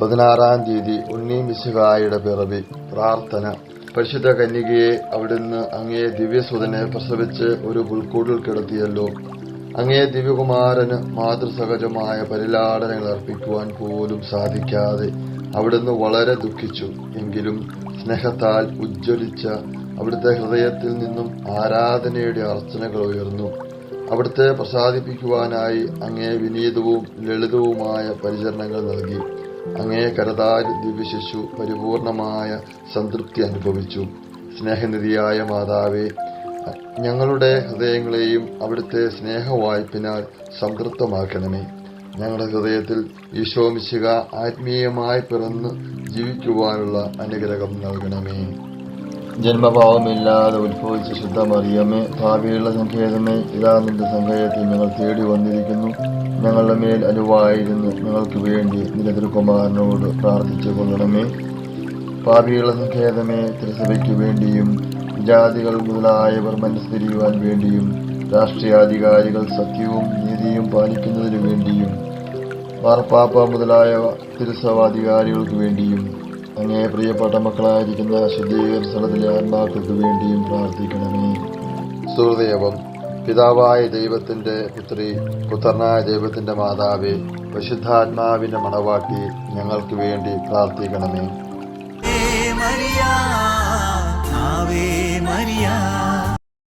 16-ാം തീയതി ഉണ്ണി മിശിഹായുടെ പിറവി. പ്രാർത്ഥന. പരിശുദ്ധ കന്യകയെ അവിടുന്ന് അങ്ങേ ദിവ്യസുതനെ പ്രസവിച്ച് ഒരു പുൽക്കൂടിൽ കിടത്തിയല്ലോ. അങ്ങേ ദിവ്യകുമാരന് മാതൃസഹജമായ പരിലാളനകൾ അർപ്പിക്കുവാൻ പോലും സാധിക്കാതെ അവിടുന്ന് വളരെ ദുഃഖിച്ചു. എങ്കിലും സ്നേഹത്താൽ ഉജ്ജ്വലിച്ച അവിടുത്തെ ഹൃദയത്തിൽ നിന്നും ആരാധനയുടെ അർച്ചനകൾ ഉയർന്നു. അവിടുത്തെ പ്രസാദിപ്പിക്കുവാനായി അങ്ങേ വിനീതവും ലളിതവുമായ പരിചരണങ്ങൾ നൽകി. അങ്ങേ കരതാൽ ദിവ്യശിശു പരിപൂർണമായ സംതൃപ്തി അനുഭവിച്ചു. സ്നേഹനിധിയായ മാതാവേ, ഞങ്ങളുടെ ഹൃദയങ്ങളെയും അവിടുത്തെ സ്നേഹവായ്പിനാൽ സംതൃപ്തമാക്കണമേ. ഞങ്ങളുടെ ഹൃദയത്തിൽ ഈശോ മിശിഹ ആത്മീയമായി പിറന്ന് ജീവിക്കുവാനുള്ള അനുഗ്രഹം നൽകണമേ. ജന്മഭാവമില്ലാതെ ഉത്ഭവിച്ച ശുദ്ധ മറിയമേ, ഭാവിയുള്ള സങ്കേതമേ, ഇതാ നിന്റെ സങ്കേതത്തിൽ ഞങ്ങൾ തേടി വന്നിരിക്കുന്നു. ഞങ്ങളുടെ മേൽ അനുവായിരുന്നു ഞങ്ങൾക്ക് വേണ്ടി നിന്റെ തിരുക്കുമാരനോട് പ്രാർത്ഥിച്ചു കൊള്ളണമേ. ഭാവിയുള്ള സങ്കേതമേ, തിരുസഭയ്ക്ക് വേണ്ടിയും ജാതികൾ മുതലായവർ മനസ്തിരിയുവാൻ വേണ്ടിയും രാഷ്ട്രീയാധികാരികൾ സത്യവും നീതിയും പാലിക്കുന്നതിനു വേണ്ടിയും മാർപ്പാപ്പ മുതലായ തിരുസഭാധികാരികൾക്ക് വേണ്ടിയും അങ്ങേ പ്രിയപ്പെട്ട മക്കളായിരിക്കുന്ന ശുദ്ധീകരണ സ്ഥലത്തിലെ ആത്മാക്കൾക്ക് വേണ്ടിയും പ്രാർത്ഥിക്കണമേ. സുഹൃദയവം. പിതാവായ ദൈവത്തിന്റെ പുത്രി, പുത്രനായ ദൈവത്തിന്റെ മാതാവേ, പരിശുദ്ധാത്മാവിന്റെ മണവാട്ടി, ഞങ്ങൾക്ക് വേണ്ടി പ്രാർത്ഥിക്കണമേ. Maria, Ave Maria.